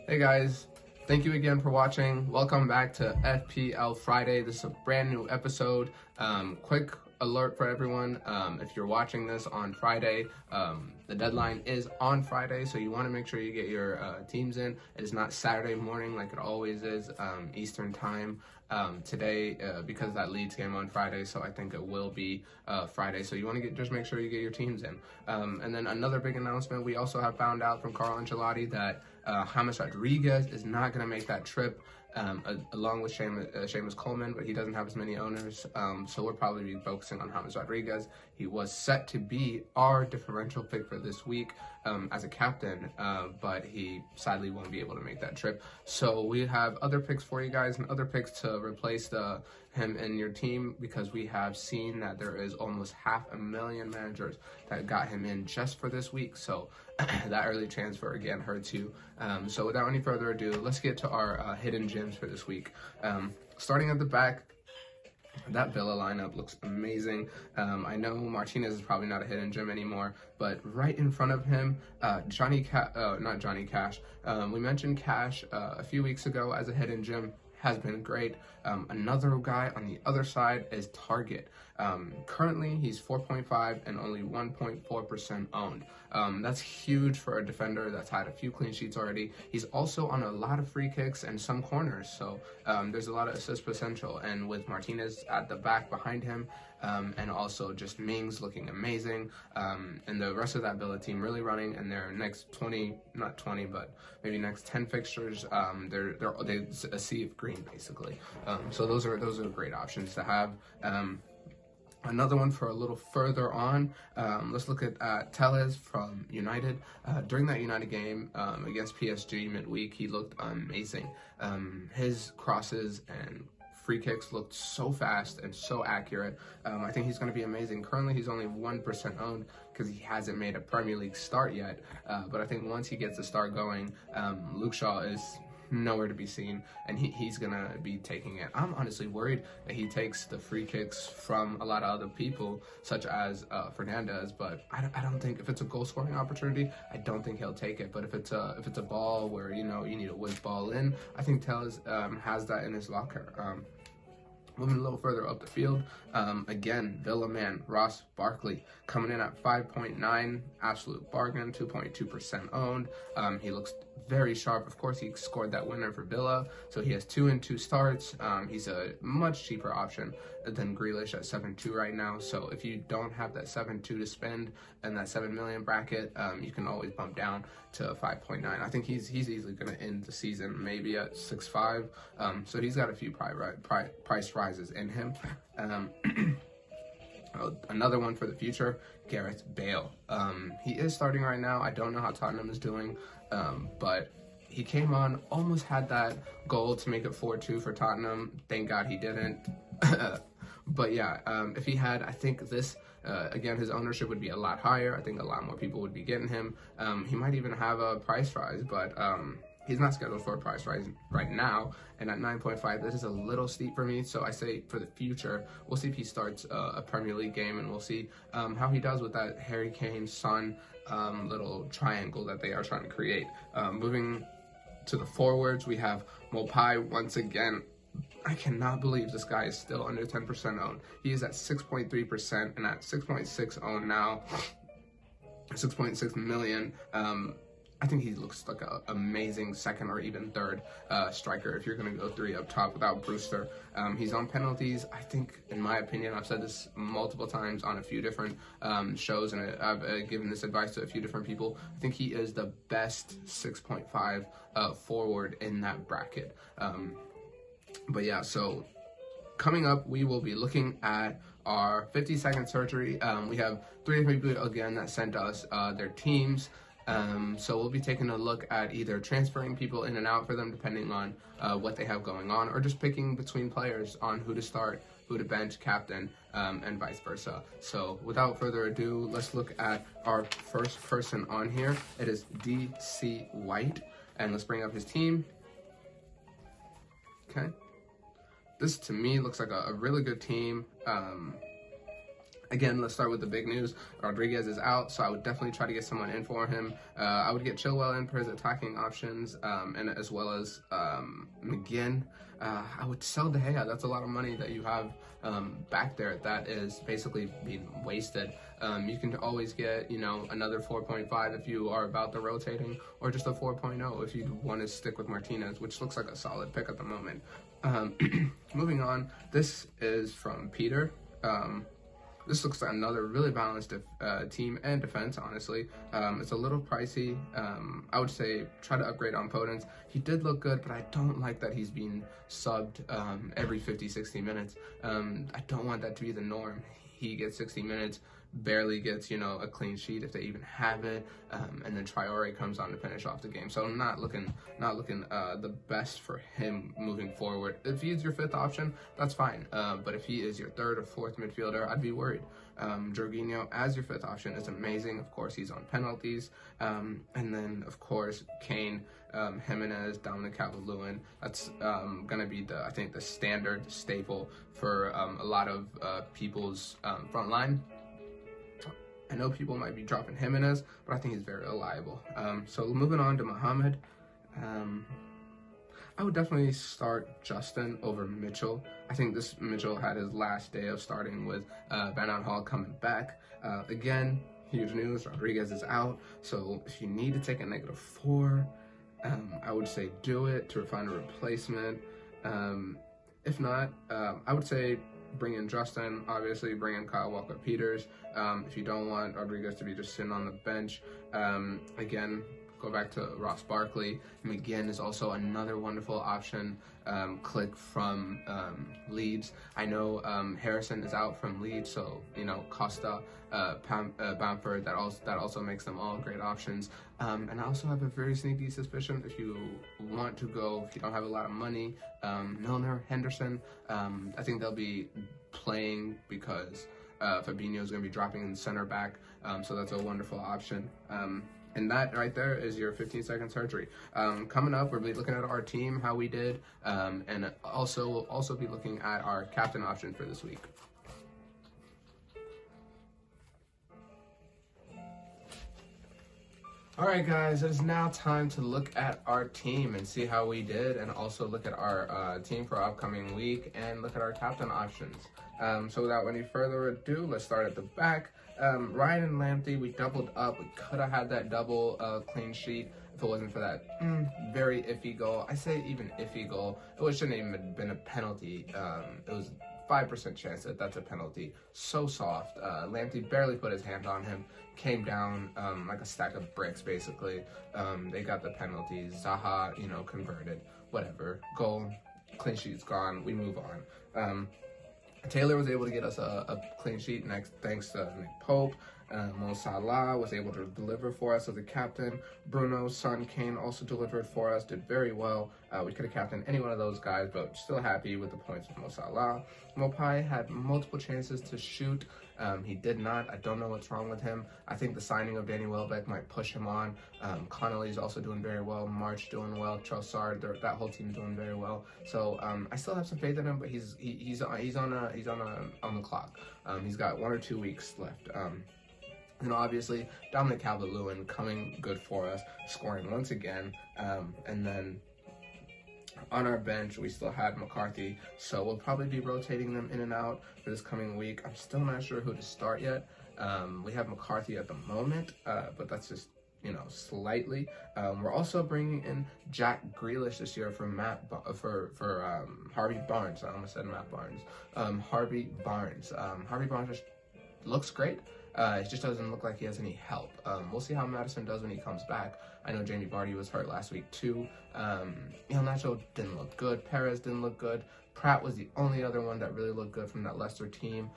Hey guys, thank you again for watching. Welcome back to FPL Friday. This is a brand new episode. Quick alert for everyone. If you're watching this on Friday, the deadline is on Friday, so you want to make sure you get your teams in. It is not Saturday morning like it always is, Eastern time. Today, because that Leeds game on Friday, so I think it will be Friday. So you want to just make sure you get your teams in. And then another big announcement: we also have found out from Carlo Ancelotti that James Rodriguez is not going to make that trip. Along with Seamus Coleman, but he doesn't have as many owners, so we'll probably be focusing on James Rodriguez. He was set to be our differential pick for this week as a captain, but he sadly won't be able to make that trip. So we have other picks for you guys and other picks to replace him in your team, because we have seen that there is almost 500,000 managers that got him in just for this week. So that early transfer again hurts you. So without any further ado, let's get to our hidden gems for this week. Starting at the back, that Villa lineup looks amazing. I know Martinez is probably not a hidden gem anymore, but right in front of him, not Johnny Cash. We mentioned Cash a few weeks ago as a hidden gem. Has been great. Another guy on the other side is Target. Currently, he's 4.5 and only 1.4% owned. That's huge for a defender that's had a few clean sheets already. He's also on a lot of free kicks and some corners, so there's a lot of assist potential. And with Martinez at the back behind him, and also just Mings looking amazing, and the rest of that Villa team really running, and their next 10 fixtures, they're a sea of green basically. So those are great options to have. Another one for a little further on, let's look at Telles from United. During that United game against PSG midweek, he looked amazing. His crosses and free kicks looked so fast and so accurate. I think he's going to be amazing. Currently, he's only 1% owned because he hasn't made a Premier League start yet. But I think once he gets the start going, Luke Shaw is nowhere to be seen, and he's gonna be taking it. I'm honestly worried that he takes the free kicks from a lot of other people, such as Fernandez, but I don't think, if it's a goal scoring opportunity, I don't think he'll take it. But if it's a ball where you need a whiz ball in, I think Telles has that in his locker. Moving a little further up the field, again, Villa man, Ross Barkley, coming in at 5.9, absolute bargain, 2.2% owned. He looks very sharp. Of course, he scored that winner for Villa, so he has 2 and 2 starts. He's a much cheaper option than Grealish at 7.2 right now. So if you don't have that 7.2 to spend in that 7 million bracket, you can always bump down to 5.9. I think he's easily going to end the season maybe at 6.5. So he's got a few price rises in him. Another one for the future, Gareth Bale. He is starting right now. I don't know how Tottenham is doing, but he came on, almost had that goal to make it 4-2 for Tottenham. Thank God he didn't. But yeah, if he had, I think this, again, his ownership would be a lot higher. I think a lot more people would be getting him. He might even have a price rise, but he's not scheduled for a price rise right now, and at 9.5, this is a little steep for me. So I say for the future, we'll see if he starts a Premier League game, and we'll see how he does with that Harry Kane, Son little triangle that they are trying to create. Moving to the forwards, we have Mopai once again. I cannot believe this guy is still under 10% owned. He is at 6.3% and at 6.6 owned now, 6.6 million. I think he looks like an amazing second or even third striker if you're going to go 3 up top without Brewster. He's on penalties. I think, in my opinion, I've said this multiple times on a few different shows, and I've given this advice to a few different people. I think he is the best 6.5 forward in that bracket. But yeah, so coming up, we will be looking at our 50-second surgery. We have 3 people again that sent us their teams. So we'll be taking a look at either transferring people in and out for them depending on what they have going on, or just picking between players on who to start, who to bench, captain, and vice versa. So without further ado, let's look at our first person on here. It is DC White, and let's bring up his team. Okay. This to me looks like a really good team. Again, let's start with the big news. Rodriguez is out, so I would definitely try to get someone in for him. I would get Chilwell in for his attacking options, and as well as McGinn. I would sell De Gea. That's a lot of money that you have back there that is basically being wasted. You can always get, another 4.5 if you are about the rotating, or just a 4.0 if you want to stick with Martinez, which looks like a solid pick at the moment. Moving on, this is from Peter. This looks like another really balanced team and defense, honestly. It's a little pricey. I would say try to upgrade on Potence. He did look good, but I don't like that he's being subbed every 50, 60 minutes. I don't want that to be the norm. He gets 60 minutes, barely gets, a clean sheet if they even have it, and then Traore comes on to finish off the game. So not looking the best for him moving forward. If he is your fifth option, that's fine. But if he is your third or fourth midfielder, I'd be worried. Jorginho as your fifth option is amazing. Of course, he's on penalties. And then, of course, Kane, Jimenez, Dominic Calvert-Lewin. That's going to be the standard staple for a lot of people's front line. I know people might be dropping Jimenez, but I think he's very reliable. So moving on to Mohamed. I would definitely start Justin over Mitchell. I think this Mitchell had his last day of starting with Van Aanholt coming back. Again, huge news, Rodriguez is out. So if you need to take a -4, I would say do it to find a replacement. If not, I would say bring in Justin, obviously bring in Kyle Walker-Peters. If you don't want Rodriguez to be just sitting on the bench, again, go back to Ross Barkley. McGinn is also another wonderful option. Click from Leeds. I know Harrison is out from Leeds, so Costa, Bamford. That also makes them all great options. And I also have a very sneaky suspicion if you want to go, if you don't have a lot of money, Milner, Henderson. I think they'll be playing because Fabinho is going to be dropping in center back. So that's a wonderful option. And that right there is your 15-second surgery. Coming up, we'll be looking at our team, how we did, and we'll also be looking at our captain option for this week. All right, guys, it is now time to look at our team and see how we did, and also look at our team for upcoming week and look at our captain options. So without any further ado, let's start at the back. Ryan and Lamptey, we doubled up. We could have had that double clean sheet if it wasn't for that very iffy goal. I say even iffy goal. It shouldn't even been a penalty. It was 5% chance that that's a penalty. So soft. Lamptey barely put his hand on him. Came down like a stack of bricks, basically. They got the penalty. Zaha, converted. Whatever. Goal. Clean sheet's gone. We move on. Taylor was able to get us a clean sheet thanks to Nick Pope. Mo Salah was able to deliver for us as a captain. Bruno, Son, Kane also delivered for us, did very well. We could have captained any one of those guys, but still happy with the points of Mo Salah. Mopai had multiple chances to shoot. He did not. I don't know what's wrong with him. I think the signing of Danny Welbeck might push him on. Connolly's also doing very well. March doing well. Trossard, that whole team's doing very well. So I still have some faith in him, but he's on the clock. He's got 1 or 2 weeks left. And obviously, Dominic Calvert-Lewin coming good for us, scoring once again. And then on our bench, we still had McCarthy, so we'll probably be rotating them in and out for this coming week. I'm still not sure who to start yet. We have McCarthy at the moment, but that's just, slightly. We're also bringing in Jack Grealish this year for Harvey Barnes. I almost said Matt Barnes. Harvey Barnes. Harvey Barnes just looks great. It just doesn't look like he has any help. We'll see how Madison does when he comes back. I know Jamie Vardy was hurt last week too. Nacho didn't look good. Perez didn't look good. Pratt was the only other one that really looked good from that Leicester team.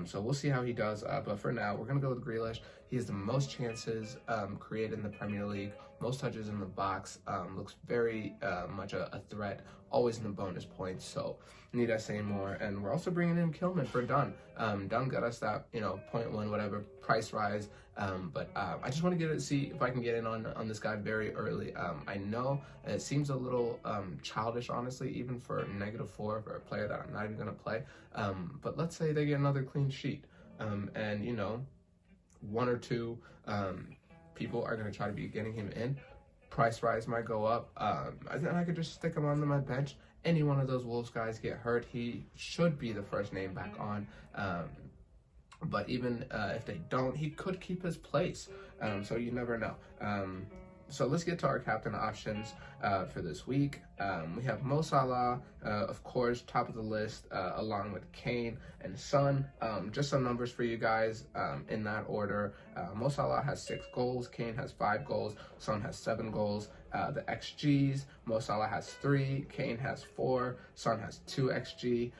So we'll see how he does. But for now, we're going to go with Grealish. He has the most chances created in the Premier League, most touches in the box, looks very much a threat, always in the bonus points. So need I say more? And we're also bringing in Kilman for Dunn. Dunn got us that, 0.1 whatever price rise. But I just want to see if I can get in on this guy very early. I know it seems a little childish, honestly, even for -4 for a player that I'm not even going to play. But let's say they get another clean sheet. and you know, one or two people are going to try to be getting him in. Price rise might go up. Then I could just stick him on my bench. Any one of those Wolves guys get hurt, he should be the first name back on. But even if they don't, he could keep his place. So you never know. So let's get to our captain options for this week. We have Mo Salah, of course, top of the list, along with Kane and Son. Just some numbers for you guys in that order. Mo Salah has 6 goals, Kane has 5 goals, Son has 7 goals. The XGs, Mo Salah has 3, Kane has 4, Son has 2 XG.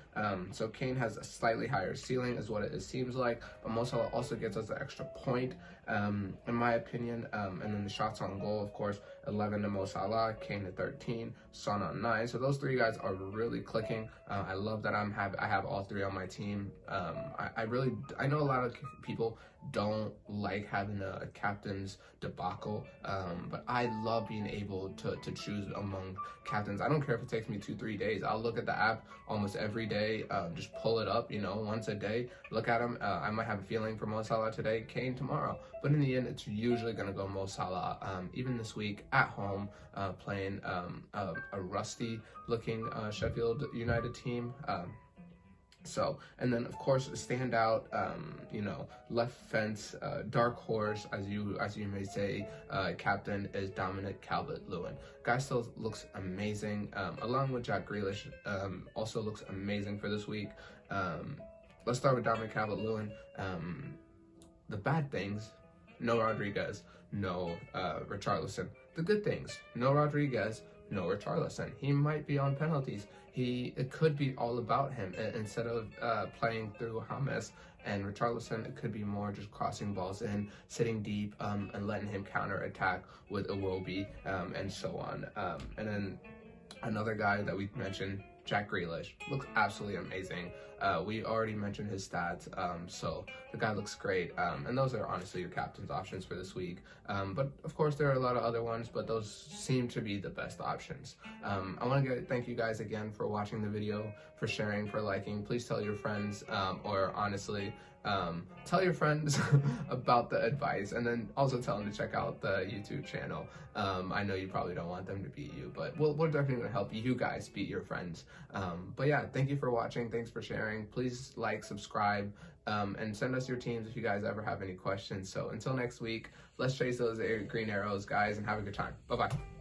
So Kane has a slightly higher ceiling is what it seems like, but Mo Salah also gets us an extra point, in my opinion. And then the shots on goal, of course, 11 to Mo Salah, Kane to 13, Son on 9. So those 3 guys are really clicking. I love that I have all 3 on my team. I know a lot of people don't like having a captain's debacle, but I love being able to choose among captains. I don't care if it takes me 2-3 days. I'll look at the app almost every day, just pull it up, you know, once a day, look at them. I might have a feeling for Mo Salah today, Kane tomorrow, but in the end, it's usually going to go Mo Salah. Even this week at home, playing a rusty looking Sheffield United team. So, and then of course, standout, you know, left fence, dark horse, as you may say, captain is Dominic Calvert-Lewin. Guy still looks amazing, along with Jack Grealish, also looks amazing for this week. Let's start with Dominic Calvert-Lewin. The bad things, no Rodriguez, no Richarlison. The good things, no Rodriguez, no Richarlison. He might be on penalties. It could be all about him instead of playing through James and Richarlison. It could be more just crossing balls in, sitting deep, and letting him counter attack with Iwobi, and so on. And then another guy that we mentioned, Jack Grealish, looks absolutely amazing. We already mentioned his stats, so the guy looks great. And those are honestly your captain's options for this week. But of course, there are a lot of other ones, but those seem to be the best options. I want to thank you guys again for watching the video, for sharing, for liking. Please tell your friends, or honestly, tell your friends about the advice, and then also tell them to check out the YouTube channel. I know you probably don't want them to beat you, but we're definitely going to help you guys beat your friends. But yeah, thank you for watching. Thanks for sharing. Please like, subscribe, and send us your teams if you guys ever have any questions. So until next week, let's chase those green arrows, guys, and have a good time. Bye-bye.